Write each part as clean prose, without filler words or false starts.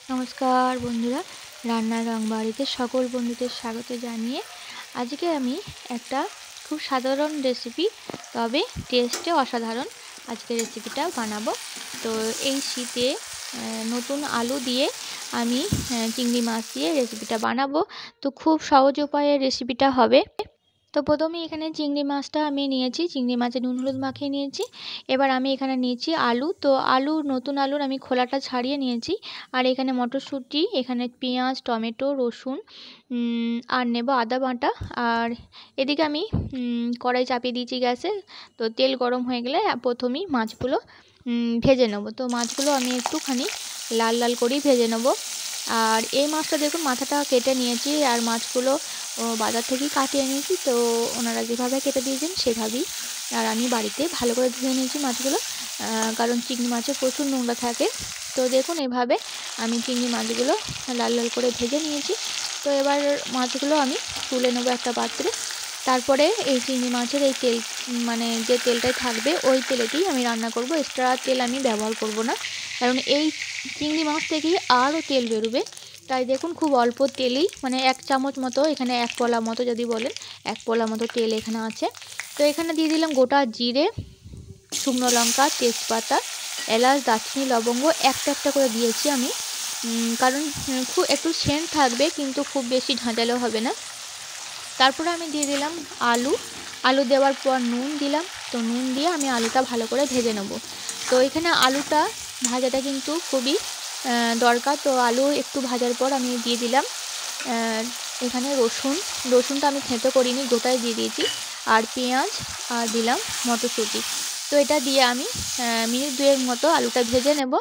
নমস্কার বন্ধুরা, রান্নার রং বাড়িতে সকল বন্ধুদের স্বাগত জানিয়ে আজকে আমি একটা খুব সাধারণ রেসিপি, তবে টেস্টে অসাধারণ আজকে রেসিপিটা বানাবো। তো এই শীতে নতুন আলু দিয়ে আমি চিংড়ি মাছ দিয়ে রেসিপিটা বানাবো। তো খুব সহজ উপায়ে রেসিপিটা হবে। তো প্রথমেই এখানে চিংড়ি মাছটা আমি নিয়েছি, চিংড়ি মাছে নুন হলুদ মাখিয়ে নিয়েছি। এবার আমি এখানে নিয়েছি আলু, তো নতুন আলুর আমি খোলাটা ছাড়িয়ে নিয়েছি। আর এখানে মটরশুঁটি, এখানে পেঁয়াজ, টমেটো, রসুন, আর নেব আদা বাটা। আর এদিকে আমি কড়াই চাপিয়ে দিয়েছি গ্যাসে। তো তেল গরম হয়ে গেলে প্রথমেই মাছগুলো ভেজে নেব। তো মাছগুলো আমি একটুখানি লাল লাল করেই ভেজে নেব। আর এই মাছটা দেখুন মাথাটা কেটে নিয়েছি, আর মাছগুলো বাজার থেকেই কাটিয়ে নিয়েছি। তো ওনারা যেভাবে কেটে দিয়েছেন সেভাবেই, আর আমি বাড়িতে ভালো করে ধুয়ে নিয়েছি মাছগুলো, কারণ চিংড়ি মাছে প্রচুর নোংরা থাকে। তো দেখুন এভাবে আমি চিংড়ি মাছগুলো লাল লাল করে ভেজে নিয়েছি। তো এবার মাছগুলো আমি তুলে নেবো একটা পাত্রে। তারপরে এই চিংড়ি মাছের এই তেল, মানে যে তেলটাই থাকবে ওই তেলেতেই আমি রান্না করব। এক্সট্রা তেল আমি ব্যবহার করব না, কারণ এই চিংড়ি মাছ থেকেই আরও তেল বেরোবে। তাই দেখুন খুব অল্প তেলেই, মানে 1 চামচ মতো, এখানে 1 পোলা মতো যদি বলেন, 1 পোলা মতো তেল এখানে আছে। তো এখানে দিয়ে দিলাম গোটা জিরে, শুকনো লঙ্কা, তেজপাতা, এলাচ, দারচিনি, লবঙ্গ একটা একটা করে দিয়েছি আমি, কারণ খুব একটু সেন্ট থাকবে, কিন্তু খুব বেশি ঝাঁঝালো হবে না। তারপরে আমি দিয়ে দিলাম আলু দেওয়ার পর নুন দিলাম। তো নুন দিয়ে আমি আলুটা ভালো করে ভেজে নেব। তো এখানে আলুটা ভাজাটা কিন্তু খুবই দরকার। তো আলু একটু ভাজার পর আমি দিয়ে দিলাম এখানে রসুনটা আমি থেঁতো করিনি, গোটায় দিয়ে দিয়েছি। আর পেঁয়াজ, আর দিলাম মটরশুঁটি। তো এটা দিয়ে আমি মিনিট 2 মতো আলুটা ভেজে নেব।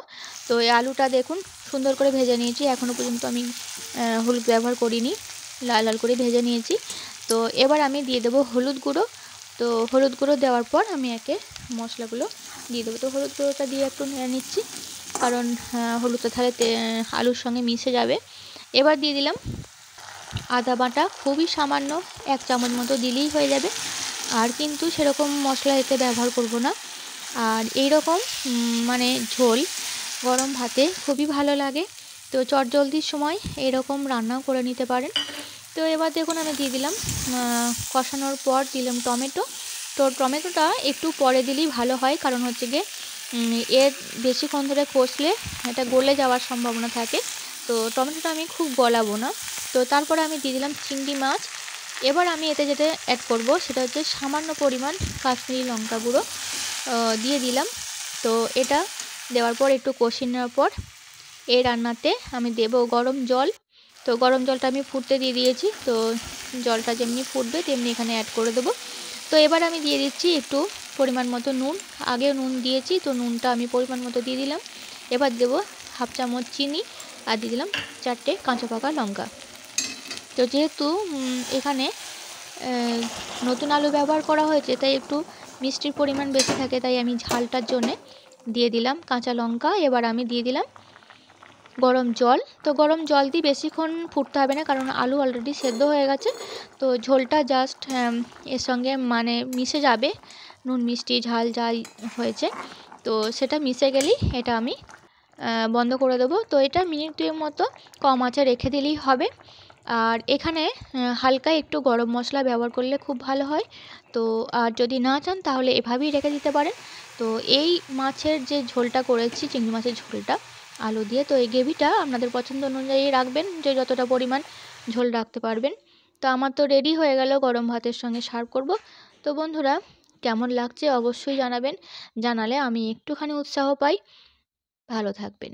তো এই আলুটা দেখুন সুন্দর করে ভেজে নিয়েছি, এখনও পর্যন্ত আমি হলুদ ব্যবহার করিনি, লাল লাল করে ভেজে নিয়েছি। তো এবার আমি দিয়ে দেবো হলুদ গুঁড়ো। তো হলুদ গুঁড়ো দেওয়ার পর আমি একে মশলাগুলো দিয়ে দেবো। তো হলুদ গুঁড়োটা দিয়ে একটু নেড়ে নিচ্ছি, কারণ হলুদটা তাহলে আলুর সঙ্গে মিশে যাবে। এবার দিয়ে দিলাম আদা বাটা, খুবই সামান্য 1 চামচ মতো দিলেই হয়ে যাবে। আর কিন্তু সেরকম মশলা এতে ব্যবহার করব না। আর এইরকম মানে ঝোল গরম ভাতে খুবই ভালো লাগে। তো চটজলদির সময় এরকম রান্নাও করে নিতে পারেন। তো এবার দেখুন আমি দিয়ে দিলাম, কষানোর পর দিলাম টমেটো। তো টমেটোটা একটু পরে দিলেই ভালো হয়, কারণ হচ্ছে গিয়ে এর বেশিক্ষণ ধরে কষলে এটা গলে যাওয়ার সম্ভাবনা থাকে। তো টমেটোটা আমি খুব গলাবো না। তো তারপরে আমি দিয়ে দিলাম চিংড়ি মাছ। এবার আমি এতে যেটা অ্যাড করব সেটা হচ্ছে সামান্য পরিমাণ কাশ্মীরি লঙ্কা গুঁড়ো দিয়ে দিলাম। তো এটা দেওয়ার পর একটু কষিয়ে নেওয়ার পর এই রান্নাতে আমি দেব গরম জল। তো গরম জলটা আমি ফুটতে দিয়ে দিয়েছি। তো জলটা যেমনি ফুটবে তেমনি এখানে অ্যাড করে দেবো। তো এবার আমি দিয়ে দিচ্ছি একটু পরিমাণ মতো নুন। আগেও নুন দিয়েছি, তো নুনটা আমি পরিমাণ মতো দিয়ে দিলাম। এবার দেবো 1/2 চামচ চিনি, আর দিয়ে দিলাম 4টে কাঁচা পাকা লঙ্কা। তো যেহেতু এখানে নতুন আলু ব্যবহার করা হয়েছে, তাই একটু মিষ্টির পরিমাণ বেশি থাকে, তাই আমি ঝালটার জন্যে দিয়ে দিলাম কাঁচা লঙ্কা। এবার আমি দিয়ে দিলাম গরম জল। তো গরম জল দিয়ে বেশিক্ষণ ফুটতে হবে না, কারণ আলু অলরেডি সেদ্ধ হয়ে গেছে। তো ঝোলটা জাস্ট এর সঙ্গে মানে মিশে যাবে, নুন মিষ্টি ঝাল যাই হয়েছে, তো সেটা মিশে গেলেই এটা আমি বন্ধ করে দেবো। তো এটা মিনিট 2 মতো কম আঁচে রেখে দিলেই হবে। আর এখানে হালকা একটু গরম মশলা ব্যবহার করলে খুব ভালো হয়। তো আর যদি না চান তাহলে এভাবেই রেখে দিতে পারেন। তো এই মাছের যে ঝোলটা করেছি, চিংড়ি মাছের ঝোলটা আলু দিয়ে, তো এই গ্রেভিটা আপনাদের পছন্দ অনুযায়ী রাখবেন, যে যতটা পরিমাণ ঝোল রাখতে পারবেন। তো আমার তো রেডি হয়ে গেল, গরম ভাতের সঙ্গে সার্ভ করব। তো বন্ধুরা, কেমন লাগছে অবশ্যই জানাবেন, জানালে আমি একটুখানি উৎসাহ পাই। ভালো থাকবেন।